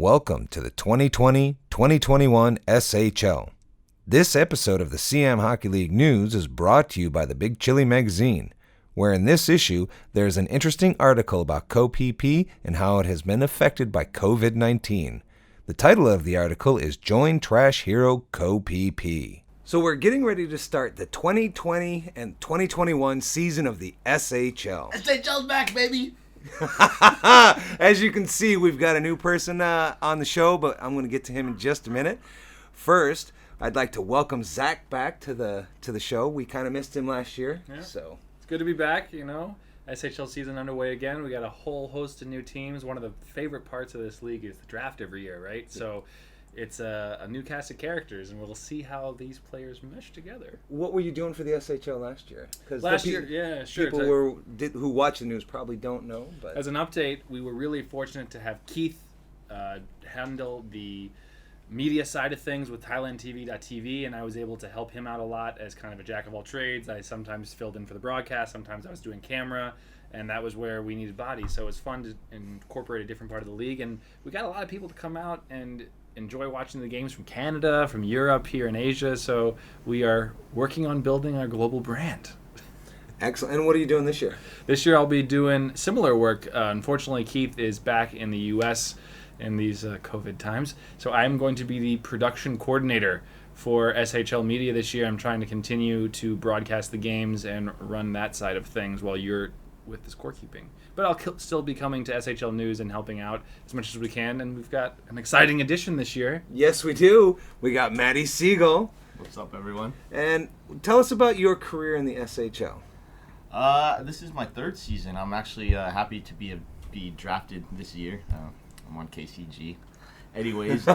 Welcome to the 2020-2021 SHL. This episode of the Siam Hockey League News is brought to you by the Big Chili magazine, where in this issue there is an interesting article about CoPP and how it has been affected by COVID-19. The title of the article is Join Trash Hero CoPP. So we're getting ready to start the 2020 and 2021 season of the SHL. SHL's back, baby! As you can see, we've got a new person on the show, but I'm going to get to him in just a minute. First, I'd like to welcome Zack back to the show. We kind of missed him last year, so it's good to be back. You know, SHL season underway again. We got a whole host of new teams. One of the favorite parts of this league is the draft every year, right? So it's a new cast of characters, and we'll see how these players mesh together. What were you doing for the SHL last year? Last year, yeah, sure. People who watch the news probably don't know. But as an update, we were really fortunate to have Keith handle the media side of things with ThailandTV.tv, and I was able to help him out a lot as kind of a jack of all trades. I sometimes filled in for the broadcast, sometimes I was doing camera, and that was where we needed bodies. So it was fun to incorporate a different part of the league, and we got a lot of people to come out and enjoy watching the games from Canada, from Europe, here in Asia. So we are working on building our global brand. Excellent. And what are you doing this year? This year I'll be doing similar work. Unfortunately, Keith is back in the U.S. in these COVID times. So I'm going to be the production coordinator for SHL Media this year. I'm trying to continue to broadcast the games and run that side of things while you're with the scorekeeping. But I'll still be coming to SHL News and helping out as much as we can. And we've got an exciting addition this year. Yes, we do. We got Matty Siegel. What's up, everyone? And tell us about your career in the SHL. This is my third season. I'm actually happy to be drafted this year. I'm on KCG. Anyways,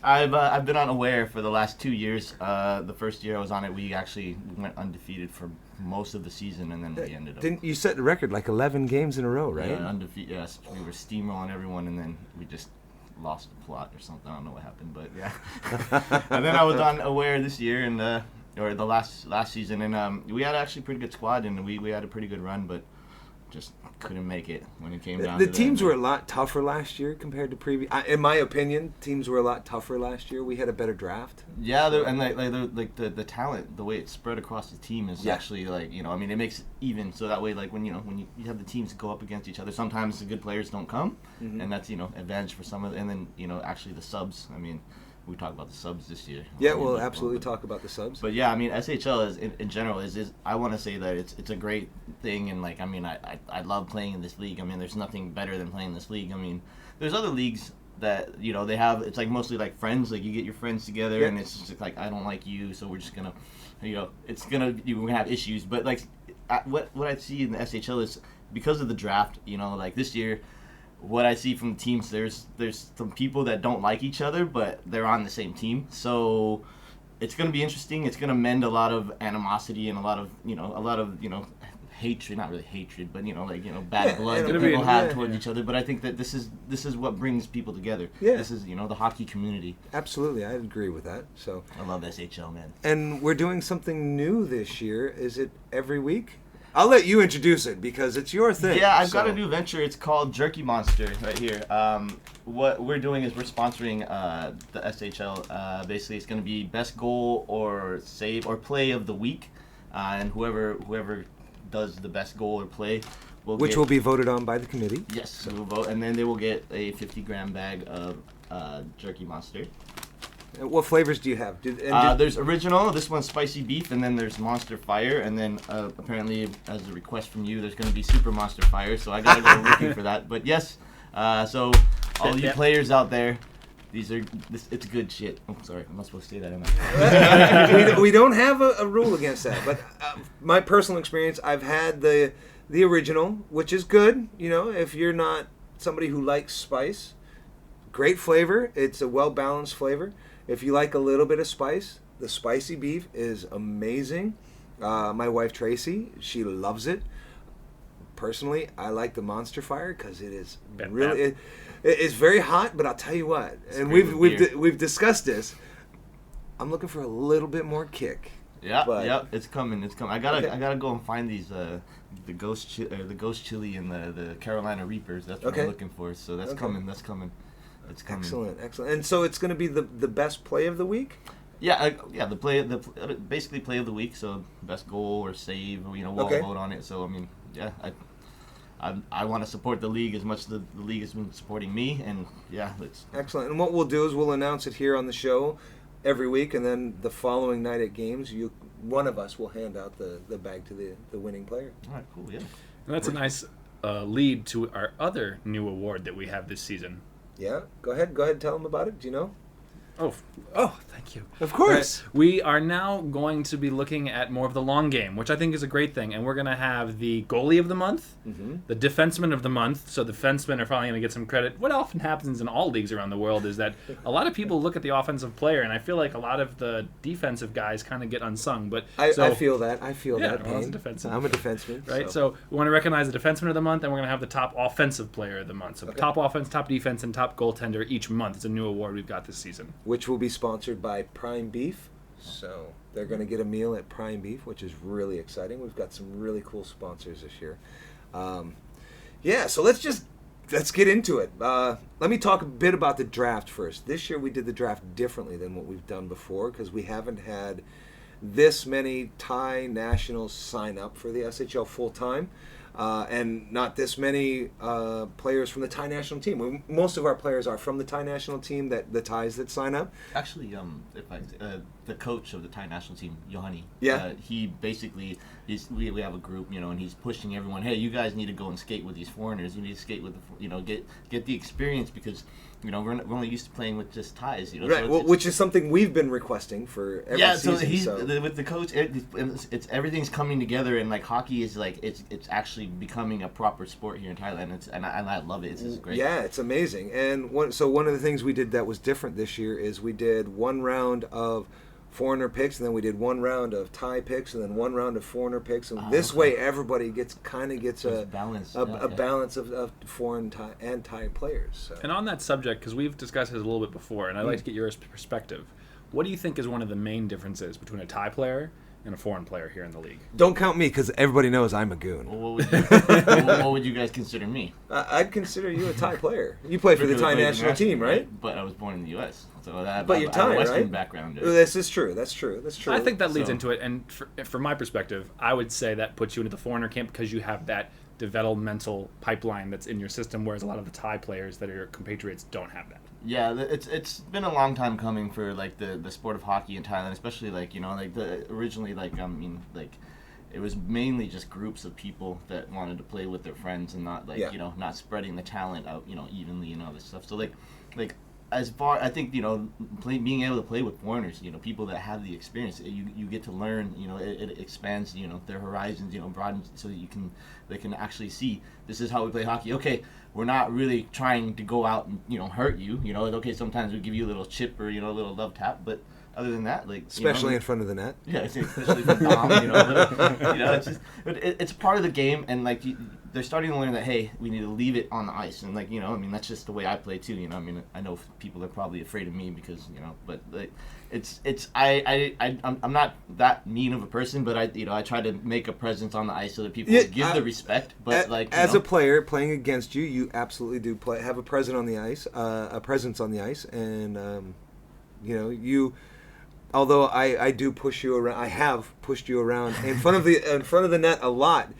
I've been unaware for the last 2 years. The first year I was on it, we actually went undefeated for most of the season, and then we ended up. Didn't you set the record like 11 games in a row, right? Yeah, undefeated. Yes, we were steamrolling everyone, and then we just lost the plot or something. I don't know what happened, but yeah. And then I was unaware this year, and or the last season, and we had actually a pretty good squad, and we had a pretty good run, but just couldn't make it when it came down to the teams were a lot tougher last year compared to previous. In my opinion, teams were a lot tougher last year. We had a better draft. Yeah, and the talent, the way it's spread across the team is actually it makes it even. So that way, when you have the teams go up against each other, sometimes the good players don't come, and that's advantage for some of them. And then actually the subs. I mean, we talk about the subs this year. Yeah, we'll absolutely talk about the subs. But yeah, I mean, SHL is in general is I want to say that it's a great thing, and I love playing in this league. I mean, there's nothing better than playing in this league. I mean, there's other leagues that they have. It's mostly like friends. Like you get your friends together, and it's just like I don't like you, so we're just gonna, you're gonna have issues. But what I see in the SHL is because of the draft. This year. What I see from the teams, there's some people that don't like each other, but they're on the same team. So it's going to be interesting. It's going to mend a lot of animosity and a lot of hatred, not really hatred, but bad blood that people have towards each other. But I think that this is what brings people together. Yeah. This is the hockey community. Absolutely, I agree with that. So I love SHL, man. And we're doing something new this year. Is it every week? I'll let you introduce it because it's your thing. Yeah, I've got a new venture. It's called Jerky Monster right here. What we're doing is we're sponsoring the SHL. Basically, it's going to be best goal or save or play of the week, and whoever does the best goal or play will be voted on by the committee. Yes, so we'll vote, and then they will get a 50-gram bag of Jerky Monster. What flavors do you have? There's original, this one's spicy beef, and then there's Monster Fire, and then apparently, as a request from you, there's going to be Super Monster Fire, so I got to go looking for that. But yes, so all you players out there, it's good shit. Oh, sorry, I'm not supposed to say that, am I? we don't have a rule against that, but my personal experience, I've had the original, which is good, if you're not somebody who likes spice. Great flavor. It's a well-balanced flavor. If you like a little bit of spice, the spicy beef is amazing. My wife Tracy, she loves it. Personally, I like the Monster Fire because it is really it's very hot. But I'll tell you what, and we've discussed this. I'm looking for a little bit more kick. Yeah, it's coming. I gotta go and find these the ghost chili and the Carolina Reapers. That's what I'm looking for. So that's coming. It's coming. Excellent. And so it's going to be the best play of the week? Yeah, basically play of the week. So best goal or save, we'll all vote on it. So I mean, yeah, I want to support the league as much as the league has been supporting me, and yeah, it's excellent. And what we'll do is we'll announce it here on the show every week, and then the following night at games, one of us will hand out the bag to the winning player. All right, cool, yeah. And that's a nice lead to our other new award that we have this season. Yeah, go ahead, tell them about it. Do you know? Oh, thank you. Of course. We are now going to be looking at more of the long game, which I think is a great thing. And we're going to have the goalie of the month, the defenseman of the month. So the defensemen are finally going to get some credit. What often happens in all leagues around the world is that a lot of people look at the offensive player, and I feel like a lot of the defensive guys kind of get unsung. But I feel that. I feel that well, pain. defenseman. I'm a defenseman. Right? So we want to recognize the defenseman of the month, and we're going to have the top offensive player of the month. So top offense, top defense, and top goaltender each month. It's a new award we've got this season. Which will be sponsored by Prime Beef. So they're going to get a meal at Prime Beef, which is really exciting. We've got some really cool sponsors this year. So let's get into it. Let me talk a bit about the draft first. This year we did the draft differently than what we've done before because we haven't had this many Thai nationals sign up for the SHL full-time. And not this many players from the Thai national team. Most of our players are from the Thai national team, the Thais that sign up. Actually, the coach of the Thai national team, Yohani, he basically, we have a group, and he's pushing everyone, hey, you guys need to go and skate with these foreigners. You need to skate with, get the experience because, we're only used to playing with just Thais. Right, so which is something we've been requesting for every season. With the coach, it's everything's coming together, and like hockey is like it's actually becoming a proper sport here in Thailand. And I love it. It's great. Yeah, it's amazing. And one of the things we did that was different this year is we did one round of foreigner picks, and then we did one round of Thai picks, and then one round of foreigner picks. And this way, everybody gets a balance of foreign and Thai players. So. And on that subject, because we've discussed this a little bit before, and I'd like to get your perspective, what do you think is one of the main differences between a Thai player and a foreign player here in the league? Don't count me, because everybody knows I'm a goon. Well, what would you guys consider me? I'd consider you a Thai player. You play for the Thai national team, right? But I was born in the U.S., so but you're Thai, I have a Western right? background. This is true. That's true. I think that leads into it, and from my perspective, I would say that puts you into the foreigner camp because you have that developmental pipeline that's in your system, whereas a lot of the Thai players that are your compatriots don't have that. Yeah, it's been a long time coming for like the sport of hockey in Thailand, especially originally it was mainly just groups of people that wanted to play with their friends and not not spreading the talent out evenly and all this stuff. So as far I think being able to play with foreigners, people that have the experience, you get to learn. It expands their horizons, broadens so that they can actually see this is how we play hockey. Okay, we're not really trying to go out and hurt you. Okay, sometimes we give you a little chip or a little love tap, but other than that, especially in front of the net. Yeah, especially for Dom. It's just it's part of the game, and they're starting to learn that hey, we need to leave it on the ice, and that's just the way I play too. I know people are probably afraid of me because but I'm not that mean of a person, but I try to make a presence on the ice so that people give the respect. But as a player playing against you, you absolutely do have a presence on the ice, and you. Although I do push you around, I have pushed you around in front of the net a lot.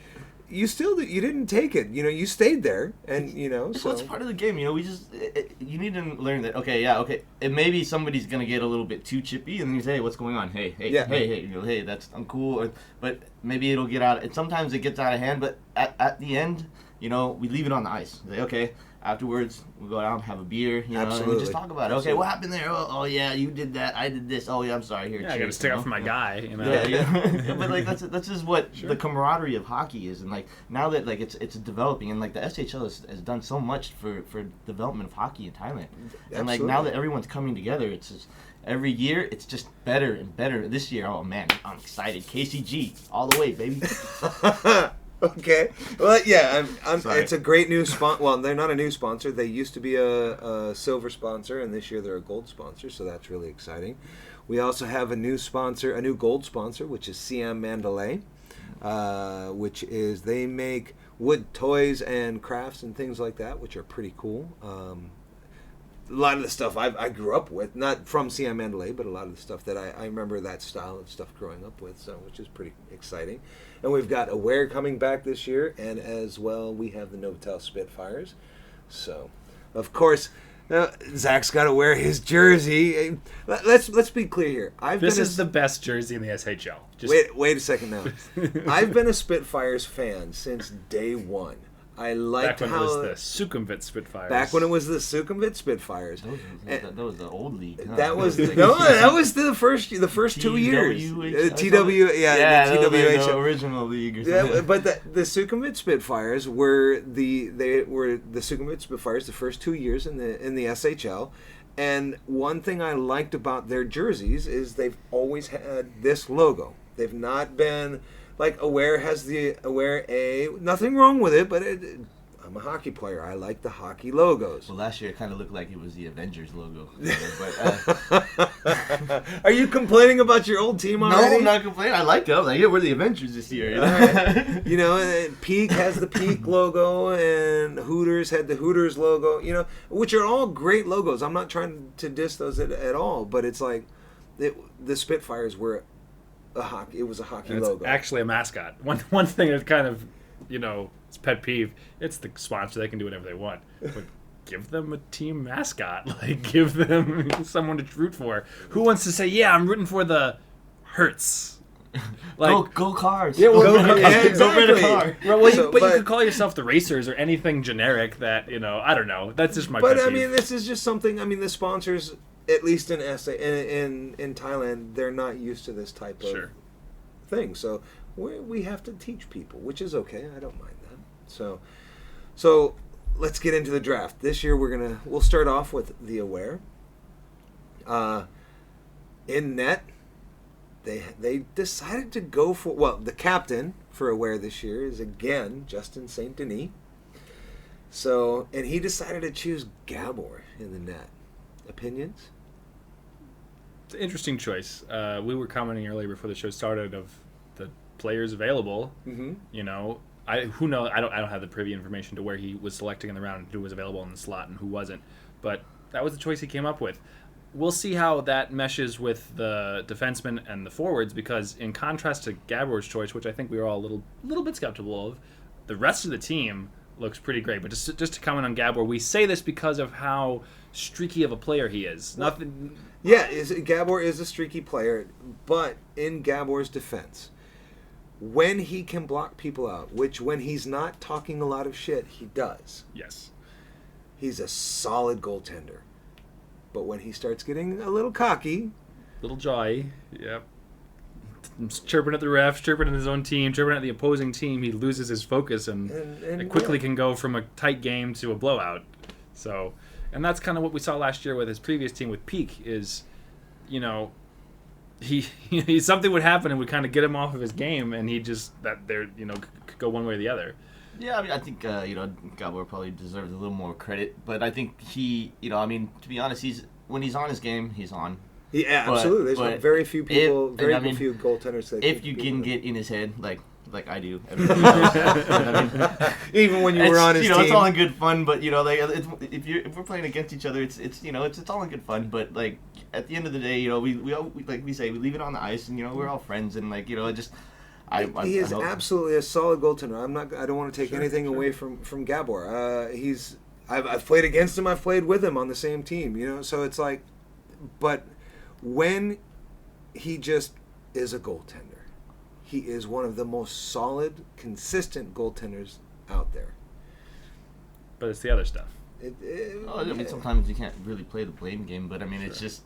You didn't take it. You stayed there, and So it's part of the game. We just you need to learn that. Okay, and maybe somebody's gonna get a little bit too chippy, and then you say, hey, "What's going on? Hey, hey, that's uncool." But maybe it'll get out. And sometimes it gets out of hand. But at the end, we leave it on the ice. Say, okay. Afterwards, we'll go out, have a beer, and we just talk about it. Okay, what happened there? Oh, yeah, you did that. I did this. Oh, yeah, I'm sorry. Here, I got to stick up for my guy. Yeah. But that's just what the camaraderie of hockey is, and now that it's developing, and the SHL has done so much for development of hockey in Thailand, and now that everyone's coming together, it's just every year it's just better and better. This year, oh man, I'm excited. KCG all the way, baby. Okay. Well, yeah, it's a great new sponsor. Well, they're not a new sponsor. They used to be a silver sponsor, and this year they're a gold sponsor, so that's really exciting. We also have a new gold sponsor, which is Siam Mandalay, which is they make wood toys and crafts and things like that, which are pretty cool. a lot of the stuff I grew up with, not from Siam Mandalay, but a lot of the stuff that I remember that style of stuff growing up with, so which is pretty exciting. And we've got Aware coming back this year, and as well we have the Novotel Spitfires. So, of course, Zach's got to wear his jersey. Let's be clear here. This is the best jersey in the SHL. Wait a second now. I've been a Spitfires fan since day one. I liked back when it was the Sukhumvit Spitfires. Back when it was the Sukhumvit Spitfires. That was the old league. Huh? That was that was the first 2 years. The original league. Or something. Yeah, but the Sukhumvit Spitfires were the Sukhumvit Spitfires the first 2 years in the SHL. And one thing I liked about their jerseys is they've always had this logo. They've not been like Aware has the Aware A. Nothing wrong with it, but I'm a hockey player. I like the hockey logos. Well, last year it kind of looked like it was the Avengers logo. But, are you complaining about your old team already? No, I'm not complaining. I like it. I was like, yeah, we're the Avengers this year. You know, Peak has the Peak logo, and Hooters had the Hooters logo. You know, which are all great logos. I'm not trying to diss those at all, but it's like the Spitfires were it was a hockey and logo. It's actually a mascot. One thing that kind of, it's pet peeve. It's the sponsor; they can do whatever they want. But give them a team mascot. Like, give them someone to root for. Who wants to say, "Yeah, I'm rooting for the Hertz"? Like, go Cars. Yeah, exactly. Go car. Well, you could call yourself the Racers or anything generic that I don't know. That's just my. But pet I peeve. mean, this is just something. I mean, the sponsors, at least in in Thailand, they're not used to this type of thing. So we have to teach people, which is okay. I don't mind that. So let's get into the draft. This year we'll start off with the Aware. In net, they decided to go for the captain for Aware this year is again Justin St. Denis. So, and he decided to choose Gabor in the net. Opinions? It's an interesting choice. We were commenting earlier before the show started of the players available. Mm-hmm. Who knows? I don't have the privy information to where he was selecting in the round, who was available in the slot and who wasn't. But that was the choice he came up with. We'll see how that meshes with the defensemen and the forwards, because in contrast to Gabor's choice, which I think we were all a little bit skeptical of, the rest of the team looks pretty great. But just to comment on Gabor, we say this because of how streaky of a player he is. Nothing. Yeah, Gabor is a streaky player, but in Gabor's defense, when he can block people out, which when he's not talking a lot of shit, he does. Yes. He's a solid goaltender. But when he starts getting a little cocky... Little jawy, yep. Chirping at the refs, chirping at his own team, chirping at the opposing team, he loses his focus and it quickly can go from a tight game to a blowout. So, and that's kind of what we saw last year with his previous team with Peak is, he something would happen and would kind of get him off of his game, and he just could go one way or the other. Yeah, I mean, I think Gabor probably deserves a little more credit, but I think he, to be honest, when he's on his game, he's on. Yeah, absolutely. There's very few people, few goaltenders that if you can get in his head, like I do, even when you were on his team, it's all in good fun. But if we're playing against each other, it's all in good fun. But like at the end of the day, we leave it on the ice, and we're all friends, and he is absolutely a solid goaltender. I don't want to take anything away from Gabor. I've played against him. I've played with him on the same team. So it's like, but when he just is a goaltender, he is one of the most solid, consistent goaltenders out there. But it's the other stuff. Sometimes you can't really play the blame game, but it's just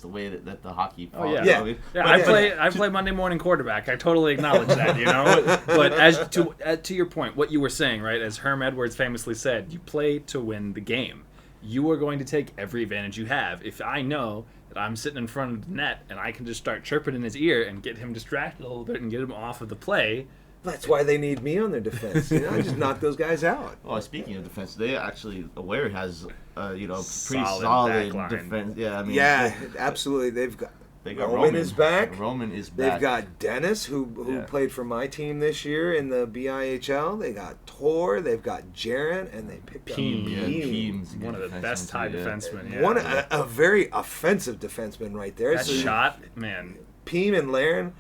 the way that the hockey. Oh yeah, I play Monday morning quarterback. I totally acknowledge that, But as to your point, what you were saying, right? As Herm Edwards famously said, you play to win the game. You are going to take every advantage you have. If I know that I'm sitting in front of the net and I can just start chirping in his ear and get him distracted a little bit and get him off of the play. That's why they need me on their defense. I just knock those guys out. Well, speaking of defense, they actually Aware has pretty solid solid defense. Yeah, yeah, absolutely. They got Roman is back. Roman is They've back. got Dennis, who played for my team this year in the BIHL. They got Tor. They've got Jaron, and they picked up Peem's one of the best high defensemen. Yeah. One a very offensive defenseman right there. That shot, man. Peem and Laren,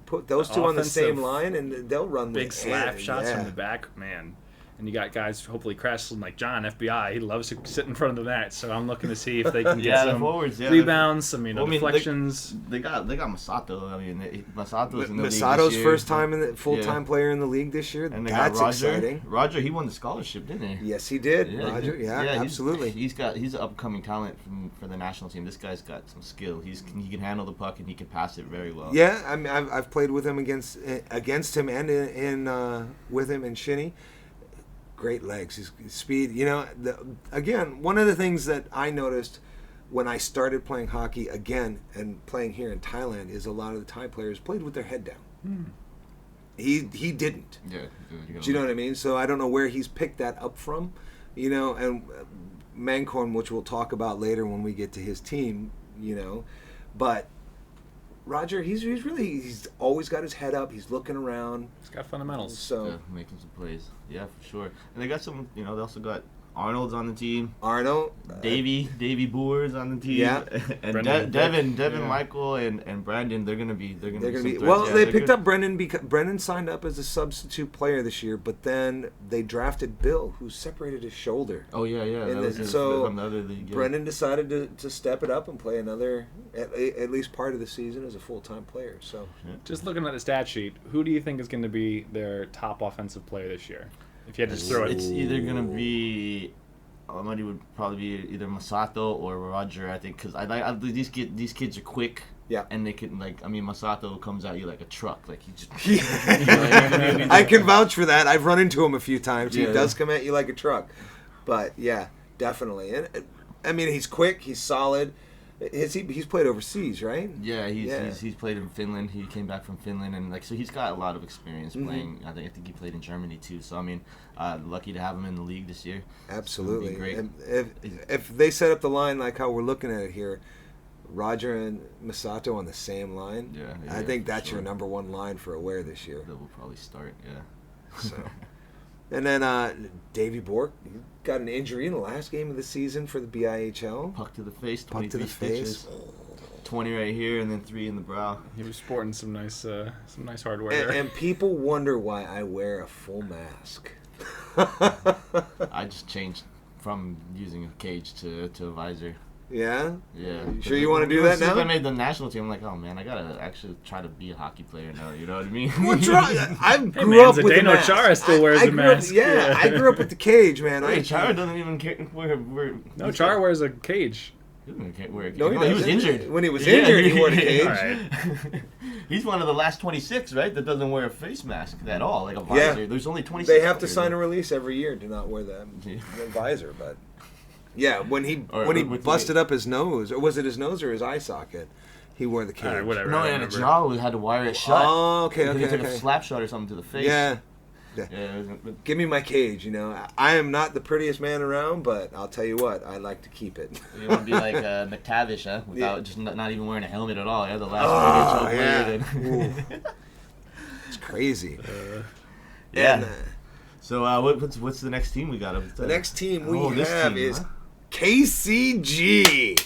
put those two on the same Offensive, line, and they'll run Big with slap it. shots Yeah. from the back, man. And you got guys hopefully crashing like John, FBI. He loves to sit in front of the net, so I'm looking to see if they can get the some forwards, rebounds, some deflections. They got Masato. I mean, Masato's in the league Masato's this year. first time in the full-time player in the league this year. And they That's got Roger. exciting. Roger, he won the scholarship, didn't he? Yes, he did. Roger, absolutely. He's an upcoming talent for the national team. This guy's got some skill. He can handle the puck and he can pass it very well. Yeah, I mean, I've played with him against him and with him in Shinny. Great legs, his speed. You know, again, one of the things that I noticed when I started playing hockey again and playing here in Thailand is a lot of the Thai players played with their head down. He didn't. Yeah. Do you know what I mean? So I don't know where he's picked that up from. You know, and Mankorn, which we'll talk about later when we get to his team. You know, but Roger, he's always got his head up. He's looking around. He's got fundamentals. So making some plays. Yeah, for sure. And they got some. You know, they also got Arnold's on the team. Arnold, Davey Boer's on the team. Yeah. And Devin, Michael, and Brandon. They're gonna be. Well, they picked up Brendan because Brendan signed up as a substitute player this year, but then they drafted Bill, who separated his shoulder. Oh yeah. So from the other league, yeah. Brendan decided to step it up and play another at least part of the season as a full-time player. So just looking at the stat sheet, who do you think is going to be their top offensive player this year? If you had to just throw it, it's either gonna be. Money would probably be either Masato or Roger, I think, because these kids are quick. Yeah. And they can Masato comes at you like a truck, like he just. I can vouch for that. I've run into him a few times. He does come at you like a truck, but yeah, definitely. And I mean, he's quick. He's solid. He's played overseas, right? Yeah, he's played in Finland. He came back from Finland, and so he's got a lot of experience playing. I think he played in Germany too. So I mean, lucky to have him in the league this year. Absolutely. Great. And if they set up the line like how we're looking at it here, Roger and Masato on the same line. Yeah, I think that's your number one line for Aware this year. That will probably start. Yeah. So. And then Davey Bork got an injury in the last game of the season for the BIHL. Puck to the face, Puck to the face. 20 right here, and then 3 in the brow. He was sporting some nice hardware there. And people wonder why I wear a full mask. I just changed from using a cage to a visor. Yeah? Yeah. You sure you want to do that now? If I made the national team, I'm like, oh man, I gotta actually try to be a hockey player now. You know what I mean? What's wrong? I grew up with the mask. Chara still wears a mask. I grew up with the cage, man. Wait, Chara doesn't even wear. No, Chara wears a cage. He doesn't wear a cage. No, he was injured. When he was injured, he wore the cage. All right. He's one of the last 26, right? That doesn't wear a face mask at all, like a visor. Yeah. There's only 26. They have to sign a release every year to not wear the visor, but. Yeah, when he busted up his nose, or was it his nose or his eye socket? He wore the cage. All right, whatever. No, and a jaw, we had to wire it shut. Oh, okay. He took a slap shot or something to the face. Yeah. Yeah. Give me my cage, you know. I am not the prettiest man around, but I'll tell you what, I like to keep it. You want to be like McTavish, huh? Without just not even wearing a helmet at all. Yeah, the last It's crazy. Yeah. And, so what's the next team we got? The next team we have is KCG.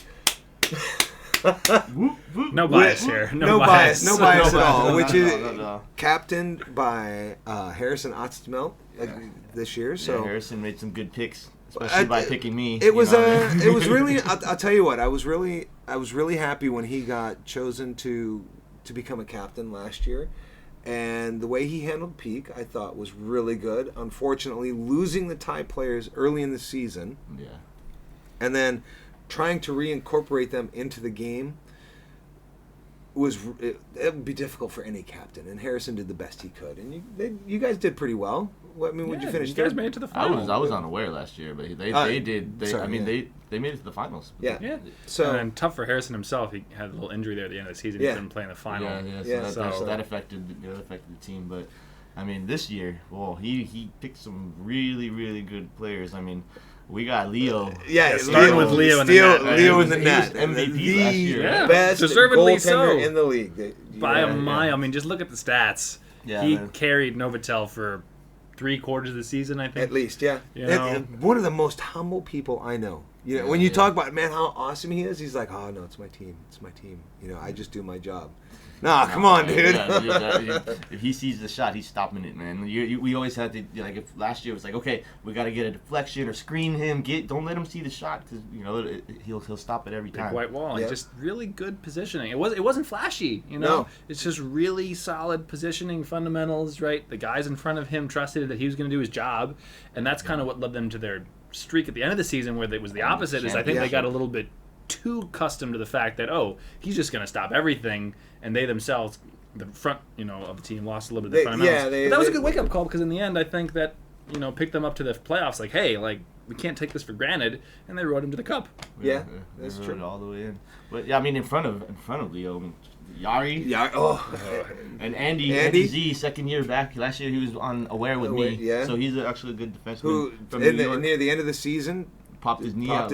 No bias here. No bias at all. Which is no. captained by Harrison Otzmelt this year. So Harrison made some good picks, especially by picking me. It was really. I'll tell you what. I was really happy when he got chosen to become a captain last year. And the way he handled Peak, I thought, was really good. Unfortunately, losing the Thai players early in the season. Yeah. And then trying to reincorporate them into the game it would be difficult for any captain. And Harrison did the best he could. And you guys did pretty well. I mean, would you finish? You guys made it to the finals. I was unaware last year, but they did. They made it to the finals. Yeah. So and tough for Harrison himself. He had a little injury there at the end of the season. He couldn't play in the final. So that affected the team. But I mean, this year, he picked some really, really good players. I mean, We got Leo. Yeah, starting with Leo in the net. Leo in the He net. was MVP the last year. Yeah. best Deservedly goaltender so. in the league. By a Yeah, mile. yeah. I mean, just look at the stats. Yeah, He man. carried Novotel for 3/4 of the season, I think. At least, yeah. You know? And one of the most humble people I know. You know, Yeah, when you yeah. talk about, man, how awesome he is, he's like, oh, no, it's my team. It's my team. You know, I just do my job. Nah, come on, dude. If he sees the shot, he's stopping it, man. We always had to, like, if last year it was like, okay, we got to get a deflection or screen him. Don't let him see the shot because he'll stop it every Big time. white wall. Yeah. And just really good positioning. It wasn't flashy, you know. No. It's just really solid positioning fundamentals, right? The guys in front of him trusted that he was going to do his job, and that's kind of what led them to their streak at the end of the season, where it was the opposite. Is I think they got a little bit too accustomed to the fact that he's just going to stop everything, and they themselves, the front, of the team, lost a little bit of the fundamentals. But that was a good wake up call because in the end, I think that picked them up to the playoffs. Like, hey, like we can't take this for granted, and they rode him to the cup. Yeah, They that's rode true. it all the way in. But yeah, I mean, in front of Leo, I mean, Yari. Yeah. And Andy Z, second year back. Last year he was on Aware with me. Yeah. So he's actually a good defenseman Who from New York. near the end of the season Popped his knee out.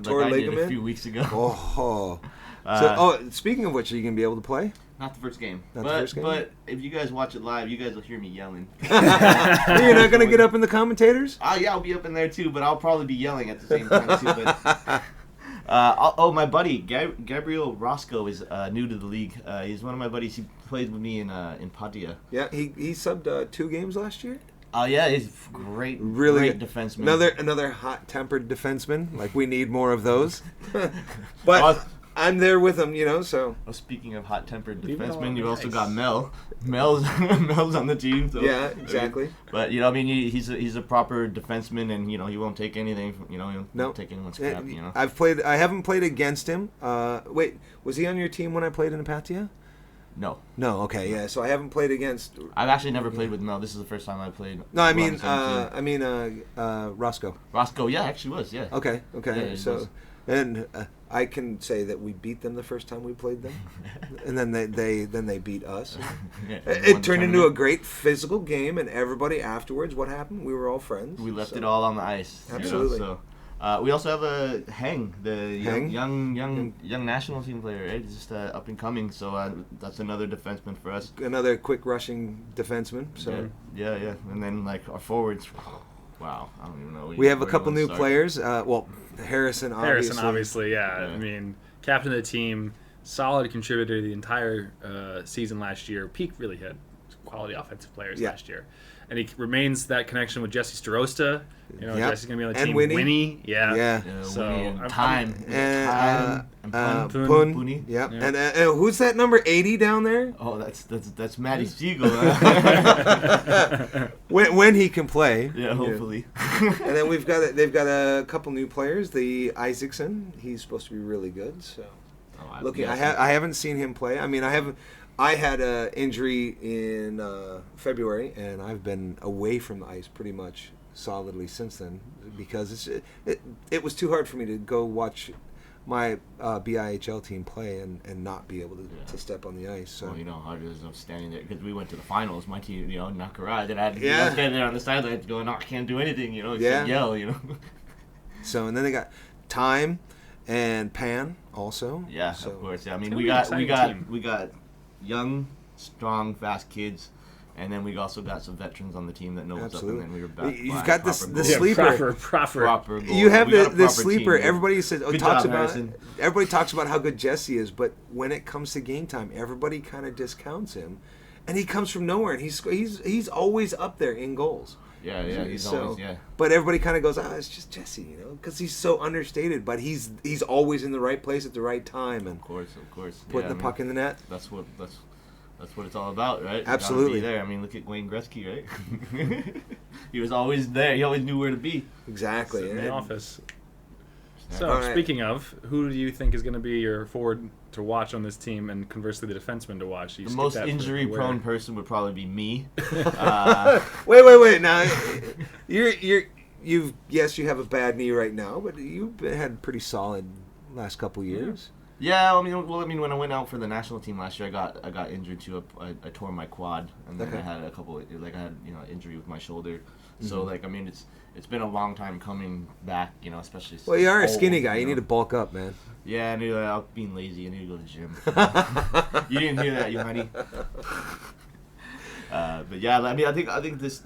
Tore I did ligament a few weeks ago. Oh. So, speaking of which, are you gonna be able to play? Not the first game. Not the first game? But if you guys watch it live, you guys will hear me yelling. You're not gonna get up in the commentators? Yeah, I'll be up in there too, but I'll probably be yelling at the same time too. But my buddy Gabriel Roscoe is new to the league. He's one of my buddies. He played with me in Patia. Yeah, he subbed 2 games last year. Yeah, he's great, Really great defenseman. Another hot-tempered defenseman. Like, we need more of those. But I'm there with him, so. Well, speaking of hot-tempered Leave it defensemen, on you the also ice. got Mel. Mel's on the team. So. Yeah, exactly. But I mean, he's a proper defenseman, and he won't take anything. He won't take anyone's crap. I haven't played against him. Wait, was he on your team when I played in Apatia? No. No. Okay. Yeah. So I haven't played against. I've actually never played with Mel. This is the first time I played. No, I with mean, him. Roscoe. Roscoe. Yeah, actually was. Yeah. Okay. Yeah, So, was. and I can say that we beat them the first time we played them, and then they beat us. Yeah, It turned into a great physical game, and everybody afterwards, what happened? We were all friends. We left it all on the ice. Absolutely. So. We also have a Hang, the Hang? young national team player, right? He's just up and coming, so that's another defenseman for us. Another quick rushing defenseman. So Yeah, and then like our forwards. Wow, I don't even know. we have a where couple you new wanna start. players. Harrison, obviously. Yeah. I mean, captain of the team, solid contributor the entire season last year. Peak really had quality offensive players last year. And he remains that connection with Jesse Starosta. Jesse's going to be on the And team. Winnie. Yeah. Yeah. So, Winnie and I'm- time. And Pun. Pun. Yep. Yeah. And who's that number 80 down there? Oh, that's Matty Siegel. When he can play. Yeah, hopefully. And then they've got a couple new players. The Isaacson, he's supposed to be really good. So I haven't seen him play. I mean, I had an injury in February, and I've been away from the ice pretty much solidly since then because it was too hard for me to go watch my BIHL team play and not be able to step on the ice. So Well, you know how hard it is standing there because we went to the finals. My team, Nakaraj, and I had to Yeah. stand there on the sideline going, "No, I can't do anything," except Yeah. yell, So and then they got Time and Pan also. Yeah, So, of course. Yeah, I mean, gonna we be an got exciting team. we got young, strong, fast kids, and then we also got some veterans on the team that know what's up. Absolutely. And then we were back. You've by got proper the goal. sleeper. Proper goal. You have We got a the proper sleeper. team. Everybody says Good talks job, about. Harrison. Everybody talks about how good Jesse is, but when it comes to game time, everybody kind of discounts him, and he comes from nowhere, and he's always up there in goals. Yeah, he's So- always But everybody kind of goes, it's just Jesse, because he's so understated. But he's always in the right place at the right time and Of course. putting the puck in the net. That's what it's all about, right? You gotta Absolutely. be there. I mean, look at Wayne Gretzky, right? He was always there. He always knew where to be. Exactly. in the And- office. So, All right. speaking of, who do you think is going to be your forward to watch on this team, and conversely, the defenseman to watch? You The skip most that for injury-prone Ware. person would probably be me. Wait. Now, you have a bad knee right now, but you've had pretty solid last couple years. Yeah, I mean, when I went out for the national team last year, I got injured too. I tore my quad, and then I had injury with my shoulder. So like, I mean, it's been a long time coming back, especially. Well, you are a skinny old, guy. You need to bulk up, man. Yeah, I knew that. I was being lazy. I need to go to the gym. You didn't hear that, you honey. But yeah, I mean, I think this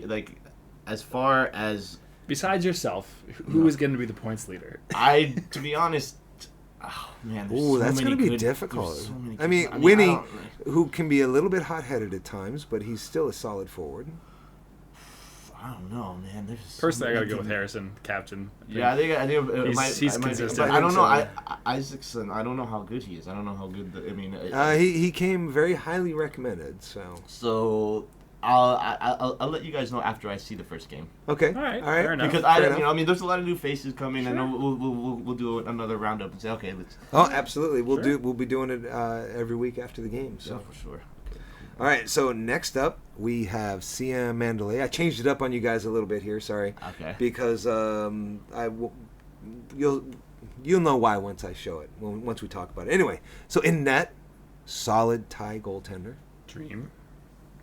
like, as far as besides yourself, who is going to be the points leader? To be honest. Oh man, that's going to be difficult. So I mean, Winnie, who can be a little bit hot-headed at times, but he's still a solid forward. I don't know, man. Personally, I got to go with Harrison, captain. I think he's consistent. I don't know. Isaacson. I don't know how good he is. I don't know how good. He came very highly recommended. So I'll let you guys know after I see the first game. Okay. All right. Fair enough. Because there's a lot of new faces coming, and we'll do another roundup and say, okay, let's. Oh, absolutely. We'll be doing it every week after the game. So for sure. All right. So next up we have Siam Mandalay. I changed it up on you guys a little bit here. Sorry. Okay. Because you'll know why once I show it. Once we talk about it. Anyway. So in net, solid Thai goaltender. Dream.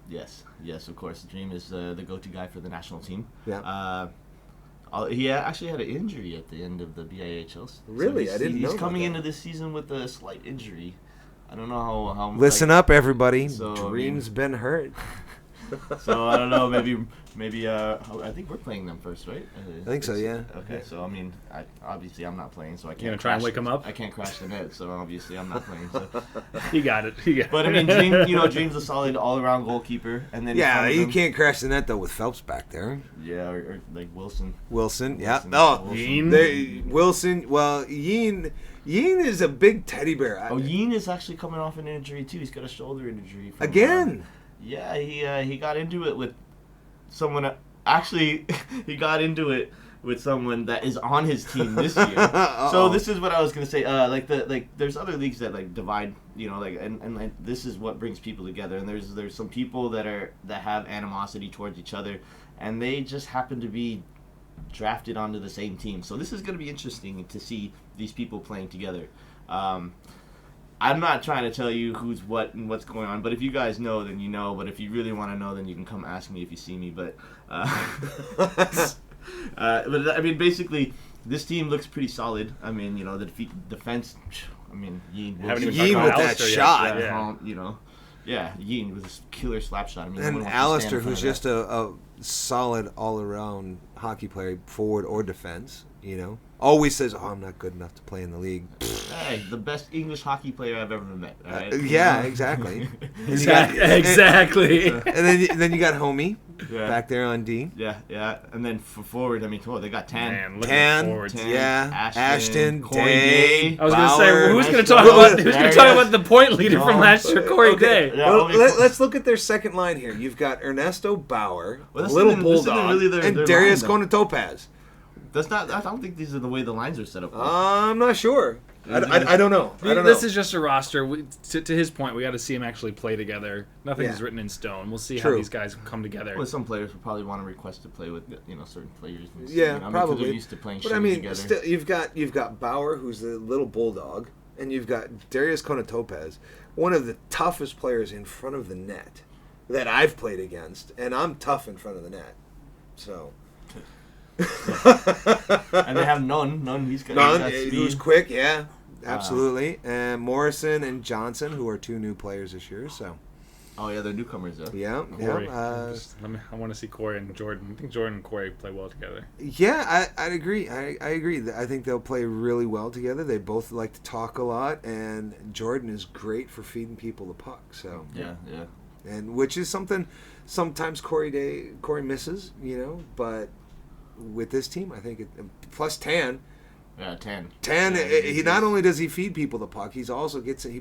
Yes, of course. Dream is the go-to guy for the national team. Yeah. He actually had an injury at the end of the BIHL. Really? I didn't know he's about coming that. into this season with a slight injury. I don't know how Listen up, everybody. So, Dream's been hurt. So I don't know. Maybe. I think we're playing them first, right? I think so. Yeah. Okay. So I mean, obviously I'm not playing, so I can't. You gonna try and wake him up? I can't crash the net, so obviously I'm not playing. So. He got it. But I mean, Dream's a solid all-around goalkeeper, and then you can't crash the net though with Phelps back there. Yeah, or like Wilson. Yeah. Oh, Wilson. Well, Yeen is a big teddy bear. Yeen is actually coming off an injury too. He's got a shoulder injury. Again. Yeah, he got into it with someone. Actually, he got into it with someone that is on his team this year. So this is what I was gonna say. There's other leagues that divide. And this is what brings people together. And there's some people that have animosity towards each other, and they just happen to be drafted onto the same team. So this is gonna be interesting to see these people playing together. I'm not trying to tell you who's what and what's going on, but if you guys know, then you know. But if you really want to know, then you can come ask me if you see me. But, but I mean, basically, this team looks pretty solid. I mean, the defense. I mean, Yeen with that shot. Yeen with this killer slap shot. I mean, and Alistair, who's just a solid all-around hockey player, forward or defense. Always says, "Oh, I'm not good enough to play in the league." Hey, the best English hockey player I've ever met. All right? Yeah, exactly. Exactly. And then you got Homie back there on D. Yeah. And then for forward, I mean, they got Tan. Ashton, Corey Day. I was going to say, who's going to talk about the point leader from last year, Corey Day? Yeah, let's look at their second line here. You've got Ernesto Bauer, Little Bulldog, and Darius Konatopaz. That's not. I don't think these are the way the lines are set up. I'm not sure. I don't know. This is just a roster. To his point, we got to see him actually play together. Nothing is written in stone. We'll see how these guys come together. Well, some players will probably want to request to play with certain players. Probably. They're used to playing together. Still, you've got Bauer, who's the Little Bulldog, and you've got Darius Konatopaz, one of the toughest players in front of the net that I've played against, and I'm tough in front of the net. So. And they have Nunn. He's who's quick, absolutely. And Morrison and Johnson, who are two new players this year. So. Oh yeah, they're newcomers though. Yeah. Corey. I want to see Corey and Jordan. I think Jordan and Corey play well together. Yeah, I'd agree. I agree. I think they'll play really well together. They both like to talk a lot, and Jordan is great for feeding people the puck. So. Yeah. And which is something sometimes Corey misses, but. With this team, I think plus Tan. Yeah, Tan. He not only does he feed people the puck, he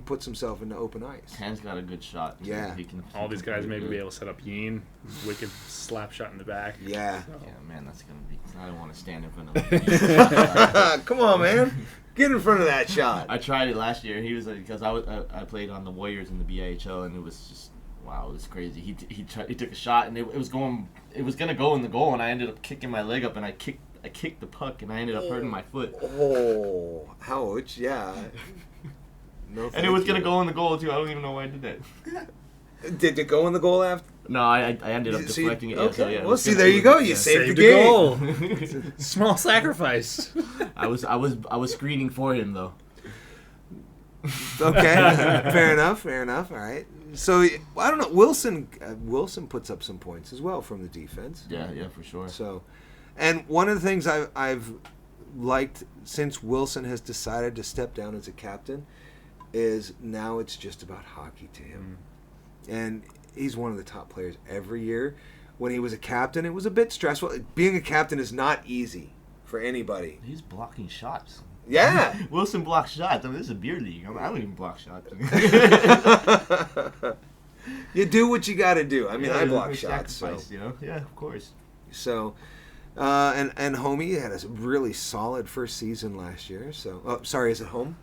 puts himself into open ice. Tan's got a good shot. Yeah. All these guys maybe be able to set up Yeen, wicked slap shot in the back. Yeah. Yeah, man, that's gonna be. I don't want to stand in front of. Come on, man. Get in front of that shot. I tried it last year. He was because I played on the Warriors in the BIHL, and it was just. Wow, it was crazy. He took a shot and it was gonna go in the goal, and I ended up kicking my leg up and I I kicked the puck and I ended up hurting my foot. Oh, ouch! Yeah. No, And it was gonna go in the goal too. I don't even know why I did that. Did it go in the goal after? No, I ended up deflecting it. Yeah, Okay. so, yeah, it Well, was see, gonna- there you go. You Yeah, saved the a game. goal. Small sacrifice. I was screening for him though. Okay, fair enough. All right. So I don't know. Wilson puts up some points as well from the defense. Yeah, for sure. So, and one of the things I've liked since Wilson has decided to step down as a captain is now it's just about hockey to him, and he's one of the top players every year. When he was a captain, it was a bit stressful. Being a captain is not easy for anybody. He's blocking shots. Yeah. Wilson blocks shots. I mean, this is a beer league. I don't even block shots. You do what you got to do. I mean, Yeah, I block we shots. So, sacrifice, you know? Yeah, of course. and Homie had a really solid first season last year. So, sorry, is it Home?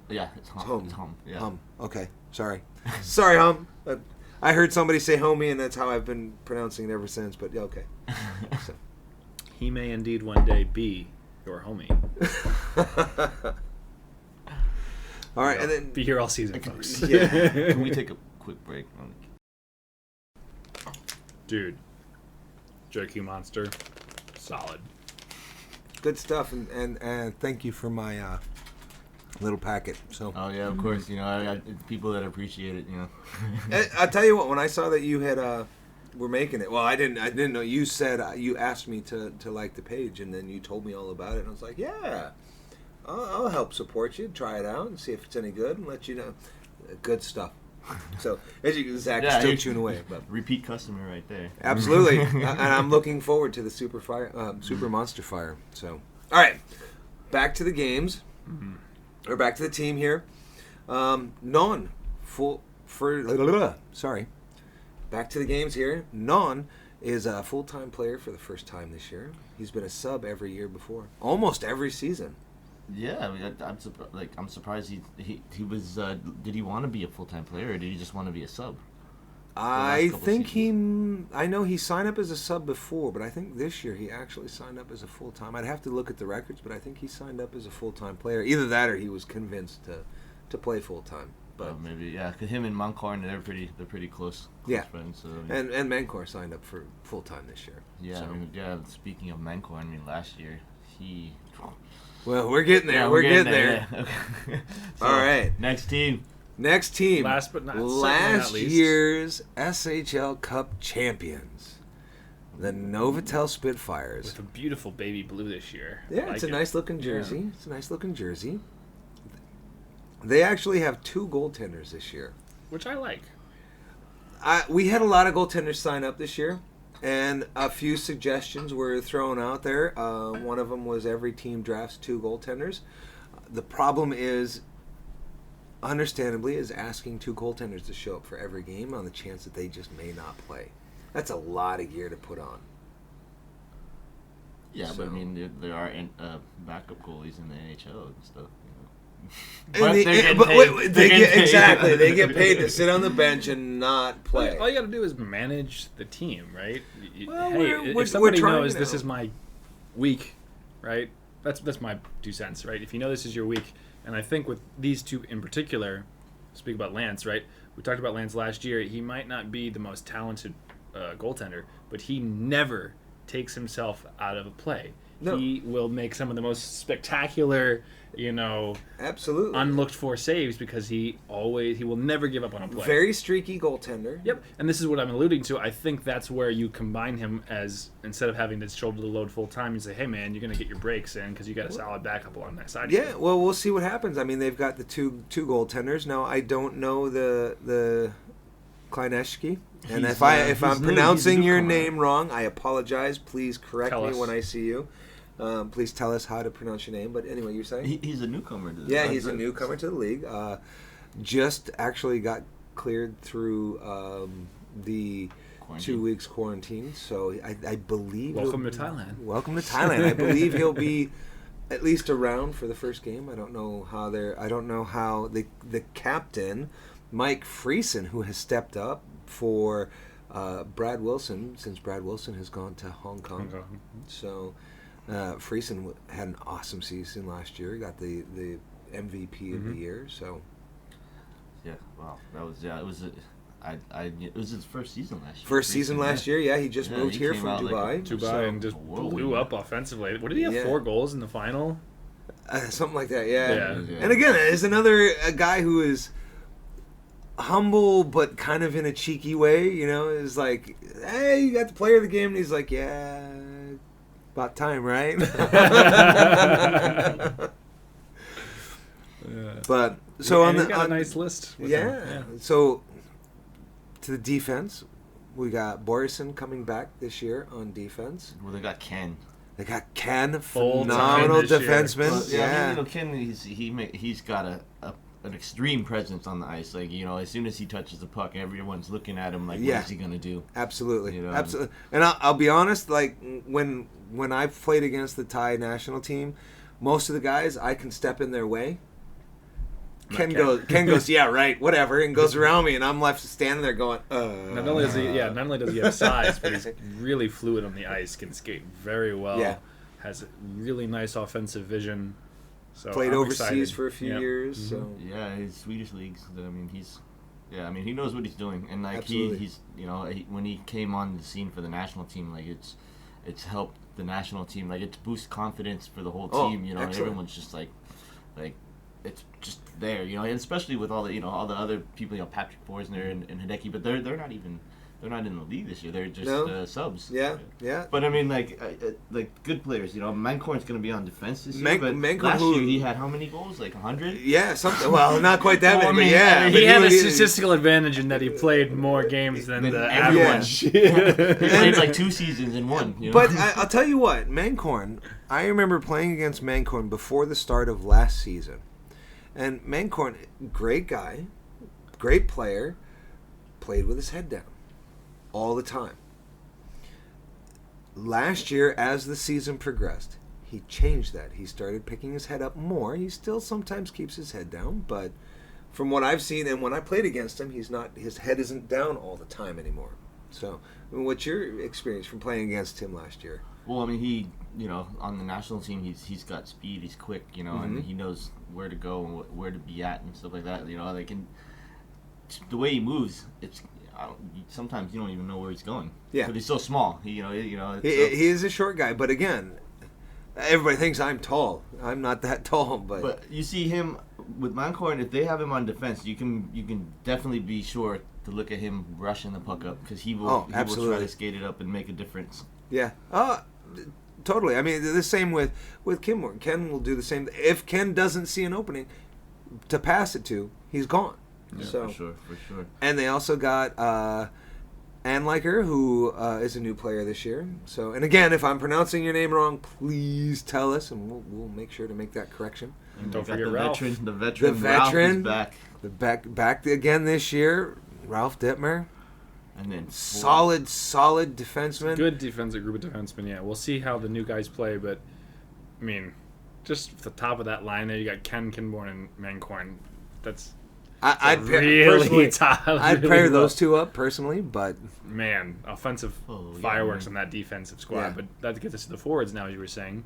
Yeah, it's home. Home. It's home. Yeah. Hum. Okay. Sorry. Sorry, Hum. I heard somebody say Homie, and that's how I've been pronouncing it ever since. But yeah, okay. So. He may indeed one day be your homie. All right, and then Be here all season, folks. yeah. Can we take a quick break? Dude. JQ Monster. Solid. Good stuff, and thank you for my little packet. So Oh yeah, of course. You know, I people that appreciate it. You know. I'll tell you what. When I saw that you had were making it, well, I didn't know. You said you asked me to like the page, and then you told me all about it, and I was like, yeah, I'll help support you, try it out, and see if it's any good, and let you know. Good stuff. So as you Zach is still you're- chewing away, but Repeat customer right there. absolutely, and I'm looking forward to the Super Monster Fire. So all right, back to the games. Or back to the team here. Sorry. Back to the games here. Non is a full-time player for the first time this year. He's been a sub every year before. Almost every season. Yeah, I mean, I'm surprised he was. Did he want to be a full-time player, or did he just want to be a sub? I couple think I know he signed up as a sub before, but I think this year he actually signed up as a full-time. I'd have to look at the records, but I think he signed up as a full-time player. Either that or he was convinced to play full-time. But Maybe, yeah, because him and Moncorn, they're pretty close Yeah. friends. So, and Mancor signed up for full-time this year. yeah, So. I mean, yeah. Speaking of Moncorn, I mean, last year he. Well, we're getting there. Yeah, we're getting there. Yeah. Okay. So, All right. Next team. Next team. Last but not last least. year's SHL Cup champions, the Novotel Spitfires. With a beautiful baby blue this year. Yeah, I it's a like it. nice looking jersey. It's a nice looking jersey. They actually have 2 goaltenders this year. Which I like. We had a lot of goaltenders sign up this year, and a few suggestions were thrown out there. One of them was every team drafts 2 goaltenders. The problem is, understandably, is asking 2 goaltenders to show up for every game on the chance that they just may not play. That's a lot of gear to put on. Yeah, So- but I mean, there are backup goalies in the NHL and stuff. And they get exactly. They get paid to sit on the bench and not play. All you got to do is manage the team, right? Well, Hey, we're if somebody trying knows it this out. is my week, right? That's my 2 cents, right? If you know this is your week, and I think with these 2 in particular, speak about Lance, right? We talked about Lance last year. He might not be the most talented goaltender, but he never takes himself out of a play. No. He will make some of the most spectacular, Absolutely. unlooked for saves because he will never give up on a play. Very streaky goaltender. Yep, and this is what I'm alluding to. I think that's where you combine him as, instead of having to shoulder the load full time, you say, hey man, you're going to get your breaks in because you got a solid backup along that side. Yeah, well, we'll see what happens. I mean, they've got the two goaltenders now. I don't know the Kleineshki, and He's, if I'm he's new, pronouncing he's a your newcomer. name wrong, I apologize. Please correct Tell me us. when I see you. Please tell us how to pronounce your name. But anyway, you're saying? He's a newcomer to the Yeah, he's a newcomer to the league. Just actually got cleared through the Quarantine. 2 weeks quarantine. So I believe. Welcome to Thailand. Welcome to Thailand. I believe he'll be at least around for the first game. I don't know how the captain, Mike Friesen, who has stepped up for Brad Wilson since Brad Wilson has gone to Hong Kong. So Friesen had an awesome season last year. Got the MVP of the year. So Yeah, wow, that was it was his first season last year. first season last year. Yeah, he just Yeah, moved he here came from out like Dubai. And just Whoa. blew up offensively. What did he have? 4 goals in the final? Something like that. Yeah. Yeah. And again, is another guy who is humble but kind of in a cheeky way. You know, is like, hey, you got the player of the game, and he's like, yeah, about time, right? But so and he's got a nice list. With him. So to the defense, we got Borison coming back this year on defense. Well, they got Ken. They got Ken, Full phenomenal time this year. defenseman. Well, Yeah, you know, Ken, he's got an extreme presence on the ice. Like, you know, as soon as he touches the puck, everyone's looking at him like, Yeah. what is he gonna do? absolutely, You know? absolutely. And I'll be honest, like when I've played against the Thai national team, most of the guys I can step in their way. Ken goes, yeah, right, whatever, and goes around me, and I'm left standing there going, Not only does he have size, but he's really fluid on the ice. Can skate very well. Yeah. Has really nice offensive vision. So played I'm overseas excited. for a few years. So Yeah, his Swedish leagues. I mean, he knows what he's doing, and like Absolutely. he's you know when he came on the scene for the national team, like it's helped the national team, like it's boost confidence for the whole team. You know, and excellent. everyone's just like it's just there. You know, and especially with all the other people, you know, Patrick Forsner and Hideki, but they're not in the league this year. They're just subs. yeah. But I mean, like good players. You know, Mankorn's going to be on defense this year. But Mankorn, last year he had how many goals? Like 100. Yeah, something. Well, not quite that Well, many, but yeah. he but had a was- statistical advantage in that he played more games than the everyone. average. He played like 2 seasons in one. You know? But I'll tell you what, Mankorn, I remember playing against Mankorn before the start of last season. And Mankorn, great guy, great player, played with his head down all the time. Last year, as the season progressed, he changed that. He started picking his head up more. He still sometimes keeps his head down, but from what I've seen and when I played against him, his head isn't down all the time anymore. So, what's your experience from playing against him last year? Well, I mean, he, you know, on the national team, he's got speed, he's quick, you know, and he knows where to go and where to be at and stuff like that. You know, like the way he moves, sometimes you don't even know where he's going. Yeah, but he's so small. He is a short guy, but again, everybody thinks I'm tall. I'm not that tall, But you see him with Mankorn, if they have him on defense, you can definitely be sure to look at him rushing the puck up because he will try to skate it up and make a difference. Yeah. Totally. I mean, the same with Kim. Ken will do the same. If Ken doesn't see an opening to pass it to, he's gone. Yeah, so, for sure. And they also got Anliker, who is a new player this year. So, and again, if I'm pronouncing your name wrong, please tell us, and we'll make sure to make that correction. And don't forget the Ralph. veteran. The veteran, Ralph is back. Back again this year. Ralph Dittmer. And then Solid defenseman. Good defensive group of defensemen, yeah. We'll see how the new guys play, but, I mean, just at the top of that line there, you got Ken Kinborn and Mankorn. That's I'd really top. I'd pair those two up personally, but man, offensive fireworks on that defensive squad. Yeah. But that gets us to the forwards now, as you were saying.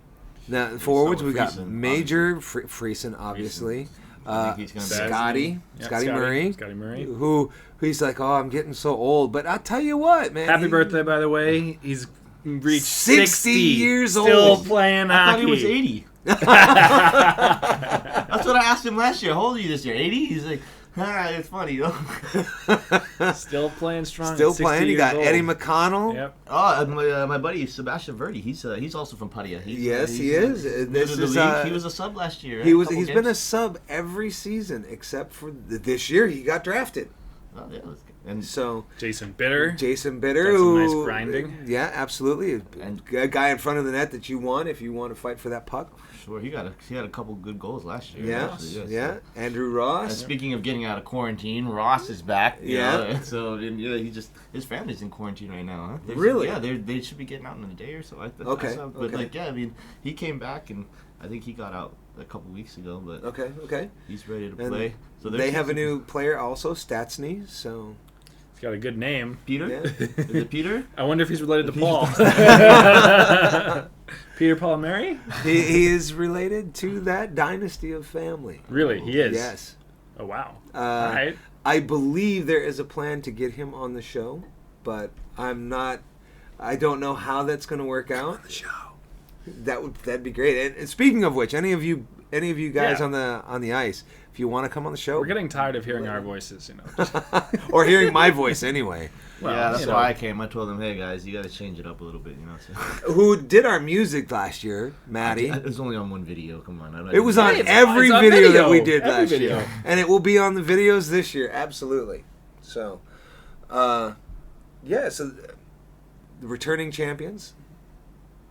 now forwards we got Friesen, Major Friesen, obviously. I think he's gonna be Scotty Murray. Scotty Murray. Who he's like, oh, I'm getting so old, but I'll tell you what, man. Happy birthday, by the way. He's reached 60 years still old. Still playing I hockey. thought he was 80. That's what I asked him last year. How old are you this year? 80? He's like, it's funny, you know. Still playing strong. Still at 60 playing. You years got old. Eddie McConnell. Yep. Oh, my buddy Sebastian Verdi. He's also from Padia. Yes, he is. This is he was a sub last year. he right? was. Couple He's games. been a sub every season except for this year. He got drafted. Oh, yeah, that's good. And So Jason Bitter. Jason Bitter, Got some who nice grinding. Yeah, absolutely. And- A guy in front of the net that you want if you want to fight for that puck. sure, he had a couple good goals last year. Yeah, actually, yeah. Andrew And Ross. speaking of getting out of quarantine, Ross is back. you Yeah. know, so and, his family's in quarantine right now. Huh? Really? Yeah, they should be getting out in a day or so. But Okay. I mean, he came back and I think he got out a couple weeks ago. But Okay. he's ready to And play. So they have a new player also, Statsny. So He's got a good name. Peter. Yeah. Is it Peter? I wonder if he's related to Paul. Peter Paul Mary? He is related to that dynasty of family. Really, he is. Yes. Oh wow. All right. I believe there is a plan to get him on the show, but I don't know how that's going to work out. On the show. That'd be great. And speaking of which, any of you guys Yeah. on the ice, if you want to come on the show, We're getting tired of hearing our voices, Just, or hearing my voice anyway. well, yeah, that's you know. why I came. I told them, hey guys, you got to change it up a little bit, So. Who did our music last year, Matty? It was only on one video. Come on. It was on Hey, it's every on video that we video. did Every last video. year, and it will be on the videos this year. Absolutely. So, yeah. So, the returning champions.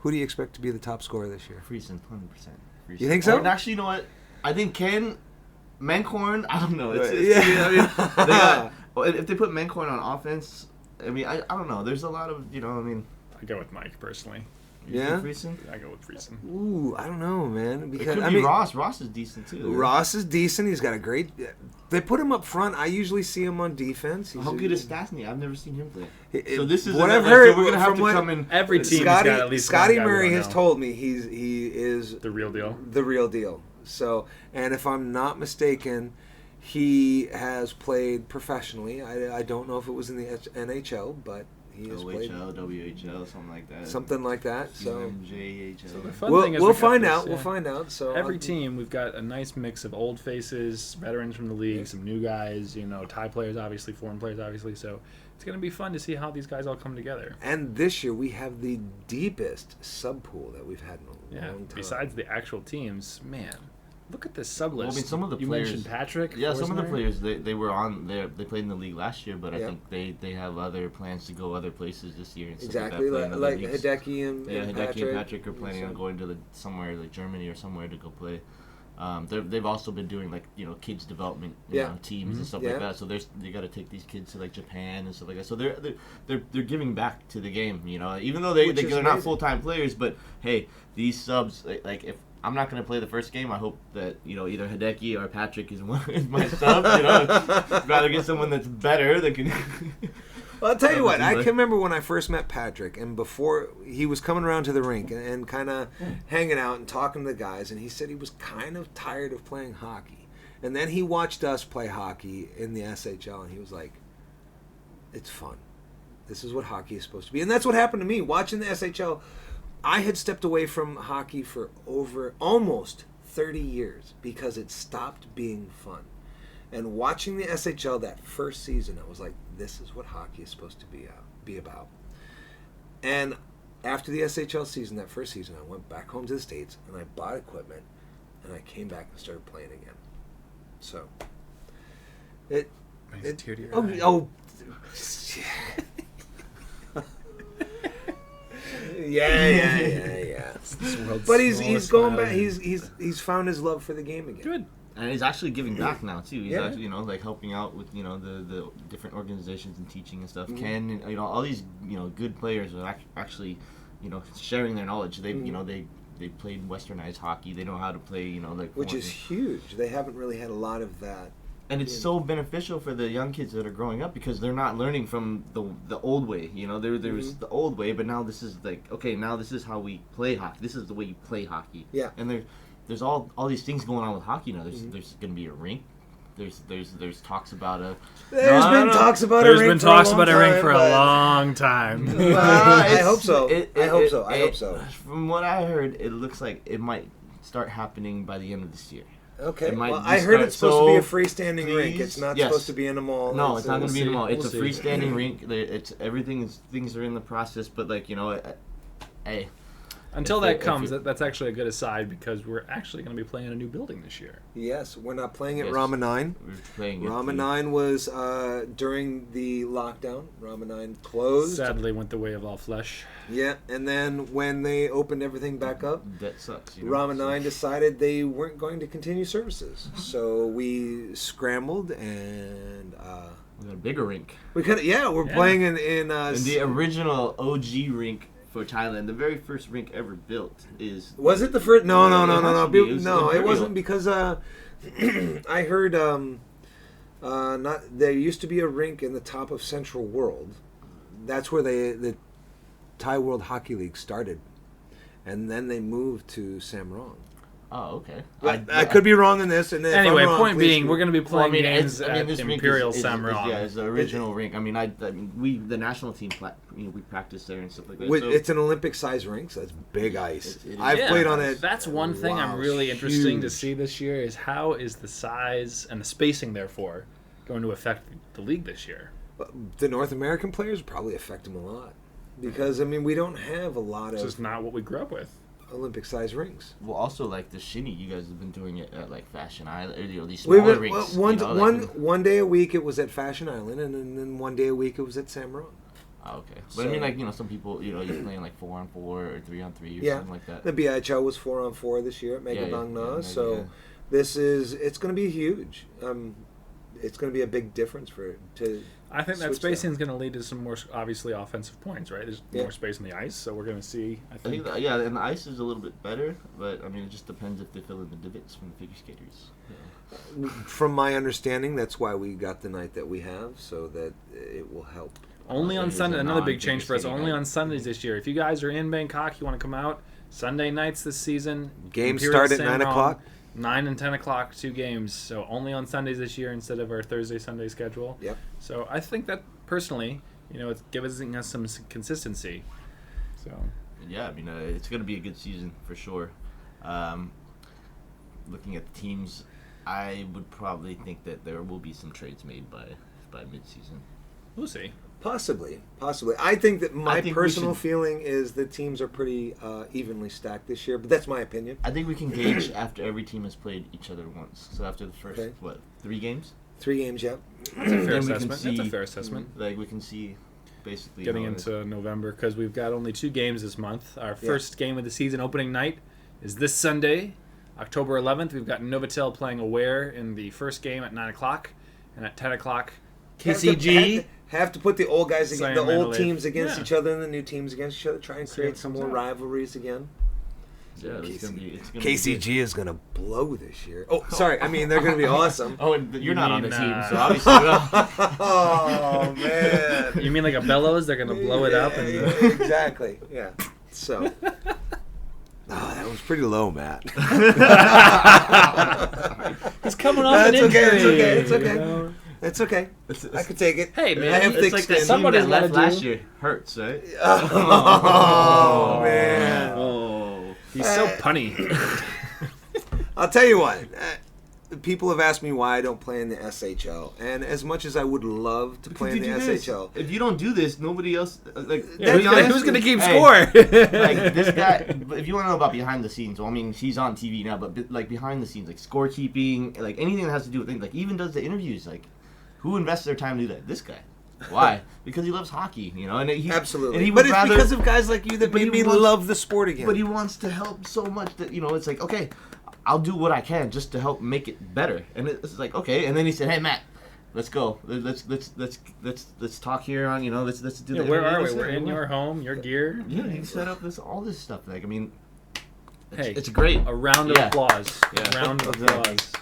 Who do you expect to be the top scorer this year? Friesen, 100%. You think so? And actually, you know what? I think Ken Mancorn. I don't know. Yeah. If they put Mancorn on offense, I don't know. There's a lot of I go with Mike personally. You Yeah? think Friesen? I go with Friesen. Ooh, I don't know, man. It Because could be Ross. Ross is decent too. Ross is decent. He's got a great. They put him up front. I usually see him on defense. How good is Stastny? I've never seen him play. It- So this is what I've so heard we're gonna have from to what- come in. Every team's Scotty, got at least Scotty one guy we Murray don't has know. told me he is The real deal. the real deal. So, and if I'm not mistaken, he has played professionally. I don't know if it was in the NHL, but he has played OHL, WHL, something like that. something like that. So JHL. The fun we'll, thing is we'll we got find this, out. yeah. We'll find out. So Every team, we've got a nice mix of old faces, veterans from the league, some new guys, tie players, obviously, foreign players, obviously. So it's going to be fun to see how these guys all come together. And this year we have the deepest sub pool that we've had in a Yeah. long time. Besides the actual teams, man, look at this sub list. Well, some of the you players. mentioned Patrick. Yeah, some of the Forsner. players they were on there. They played in the league last year, but I Yeah. think they have other plans to go other places this year. And stuff Exactly, like, that, play in like other leagues. Hideki and Yeah, and Hideki and Patrick are planning So- on going to somewhere like Germany or somewhere to go play. They've also been doing kids development teams and stuff Yeah. like that. So they got to take these kids to like Japan and stuff like that. So they're giving back to the game. Even though Which is they're not amazing. full-time players, but hey, these subs like if I'm not going to play the first game, I hope that either Hideki or Patrick is my sub. I'd rather get someone that's better that can. Well, I'll tell you what, I Like- can remember when I first met Patrick, and before he was coming around to the rink and kind of hanging out and talking to the guys, and he said he was kind of tired of playing hockey. And then he watched us play hockey in the SHL, and he was like, it's fun. This is what hockey is supposed to be. And that's what happened to me. Watching the SHL, I had stepped away from hockey for over almost 30 years because it stopped being fun. And watching the SHL that first season, I was like, this is what hockey is supposed to be about. And after the SHL season, that first season, I went back home to the States and I bought equipment and I came back and started playing again. So, it. Brings a tear to your Oh, eye. oh. Yeah. This world's But he's smallest going back. island. He's found his love for the game again. Good. And he's actually giving back now too. He's Yeah. actually, helping out with the different organizations and teaching and stuff. Mhm. Ken, and, all these good players are actually, sharing their knowledge. They they played westernized hockey. They know how to play, Which is huge. They haven't really had a lot of that. and it's so beneficial for the young kids that are growing up because they're not learning from the old way. There was the old way, but now this is like, okay, now this is how we play hockey. This is the way you play hockey. Yeah. And there's all these things going on with hockey now. There's going to be a rink. There's talks about a. There's been talks about a There's rink been for talks a about long a ring time, for a but- long time. I hope so. I hope so. From what I heard, it looks like it might start happening by the end of this year. Okay. It might Well, just I heard start- it's supposed to be a so, freestanding rink. It's not yes. supposed to be in a mall. No, it's not going to be in the mall. It's We'll a see. freestanding rink. It's things are in the process, but hey. Until If that it- comes, if it- that's actually a good aside because we're actually going to be playing a new building this year. Yes, we're not playing at Yes. Rama 9. We're playing it Rama too. 9 was during the lockdown. Rama 9 closed. Sadly, went the way of all flesh. Yeah, and then when they opened everything back up, That sucks. Rama so- 9 decided they weren't going to continue services. So we scrambled and We got a bigger rink. we're Yeah. playing in And the original OG rink for Thailand, the very first rink ever built is. Was it the first? No. It has to be. It was No, it Imperial. wasn't because I heard not there used to be a rink in the top of Central World. That's where the Thai World Hockey League started, and then they moved to Samrong. Oh, okay. I could be wrong in this. And if Anyway, I'm wrong, point please being, we're going to be playing games at this rink Imperial is Samrong. Yeah, it's the original rink. I mean, we the national team, we practice there and stuff like that. It's an Olympic size rink, so it's big ice. It is. I've played on it. That's one thing I'm really interesting to see this year is how is the size and the spacing, therefore, going to affect the league this year? The North American players probably affect them a lot because, I mean, we don't have a lot It's of just not what we grew up with. Olympic size rinks. Well, also like the shinny, you guys have been doing it at like Fashion Island, these smaller rinks. One day a week it was at Fashion Island, and then one day a week it was at Samrong. Oh, okay. But I mean, like, some people, you're playing like 4-on-4 or 3-on-3 or something like that. The BIHL was 4-on-4 this year at Mega Bang Na, so it's going to be huge. It's going to be a big difference I think that spacing is going to lead to some more, obviously, offensive points, right? There's more space on the ice, so we're going to see, I think and the ice is a little bit better, but, I mean, it just depends if they fill in the divots from the figure skaters. Yeah. From my understanding, that's why we got the night that we have, so that it will help. Only on Sunday, another big change for us, only on Sundays this year. If you guys are in Bangkok, you want to come out, Sunday nights this season. Games start at 9 o'clock? 9 and 10 o'clock, 2 games. So only on Sundays this year instead of our Thursday-Sunday schedule. Yep. So I think that, personally, it's giving us some consistency. So yeah, I mean, it's going to be a good season for sure. Looking at the teams, I would probably think that there will be some trades made by mid-season. We'll see. Possibly. I think that my personal feeling is the teams are pretty evenly stacked this year, but that's my opinion. I think we can gauge after every team has played each other once. So after the first, 3 games? 3 games, yeah. That's a fair assessment. That's a fair assessment. Like, we can see basically getting into November, because we've got only 2 games this month. Our first game of the season opening night is this Sunday, October 11th. We've got Novotel playing Aware in the first game at 9 o'clock, and at 10 o'clock, KCG. Have to put the old guys against the old teams against Yeah. each other and the new teams against each other. Try and create some more rivalries again. Yeah, it's gonna be KCG is going to blow this year. Oh, sorry. I mean, they're going to be awesome. Oh, and you're not on the team, so uh, obviously. Oh, man. You mean like a bellows? They're going to blow it up? And exactly. Yeah. So. Oh, that was pretty low, Matt. He's coming off an injury. It's okay. It's okay. I could take it. Hey, man, I have it's thick like skin. that team that left last year hurts, right? Oh, man. Oh. He's so punny. I'll tell you what. People have asked me why I don't play in the SHL, and as much as I would love to play in the SHL, if you don't do this, nobody else who's gonna keep score? Like this guy. But if you want to know about behind the scenes, well, I mean, he's on TV now, but like behind the scenes, like scorekeeping, like anything that has to do with things, like even does the interviews, like who invests their time to do that? This guy. Why? Because he loves hockey, and absolutely. And but it's because of guys like you that made me love the sport again. But he wants to help so much that it's like, okay, I'll do what I can just to help make it better. And it's like, okay. And then he said, "Hey, Matt, let's go. Let's talk here on let's do that." Where are we? We're in your home, your gear. Yeah, he set up all this stuff. Like, I mean, it's hey, great. A round of applause. Yeah. A round of applause.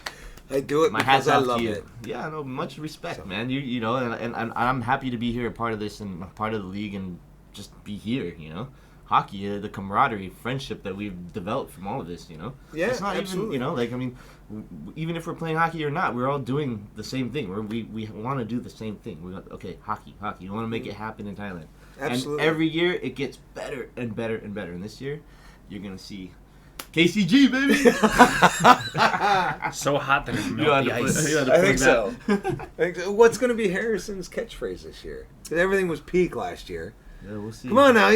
I do it My because hat's I off love to you. it. Yeah, no, much respect, man. And I'm happy to be here, a part of this, and a part of the league, and just be here. Hockey, the camaraderie, friendship that we've developed from all of this. Yeah, it's not absolutely. even even if we're playing hockey or not, we're all doing the same thing. We want to do the same thing. We got hockey. You want to make it happen in Thailand. Absolutely. And every year it gets better and better and better. And this year, you're gonna see KCG, baby. So hot that it's melt the ice. I think so. What's going to be Harrison's catchphrase this year? 'Cause everything was peak last year. Yeah, we'll see. Come on now,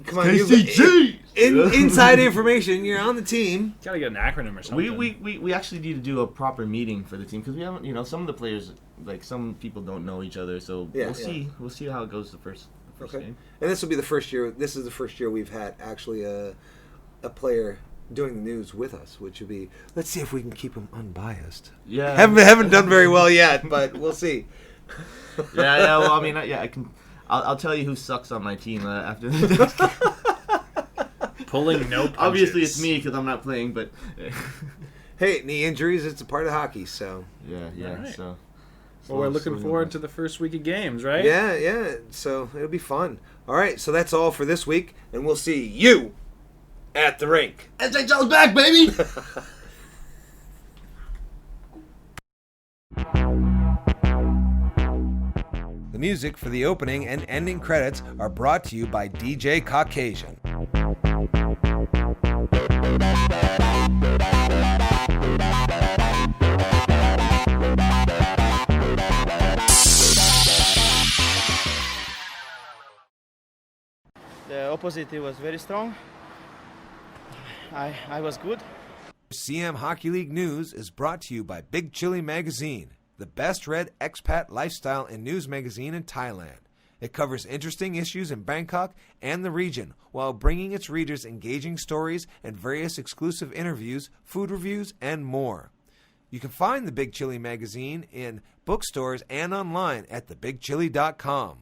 come on. KCG. Inside information. You're on the team. Gotta get an acronym or something. We actually need to do a proper meeting for the team, because we haven't. Some of the players, like some people, don't know each other. So we'll see. We'll see how it goes the first game. And this will be the first year. This is the first year we've had actually a player doing the news with us, which would be, let's see if we can keep him unbiased. Yeah. Haven't done very well yet, but we'll see. Yeah. Well, I mean, I can. I'll tell you who sucks on my team after this. Pulling no punches. Obviously, it's me because I'm not playing, but. Hey, knee injuries, it's a part of hockey, so. Yeah. Right. So. Well, we're looking forward to the first week of games, right? Yeah. So it'll be fun. All right, so that's all for this week, and we'll see you at the rink. SHL's back, baby! The music for the opening and ending credits are brought to you by DJ Caucasian. The opposite was very strong. I was good. Siam Hockey League News is brought to you by Big Chili Magazine, the best read expat lifestyle and news magazine in Thailand. It covers interesting issues in Bangkok and the region while bringing its readers engaging stories and various exclusive interviews, food reviews, and more. You can find the Big Chili Magazine in bookstores and online at thebigchili.com.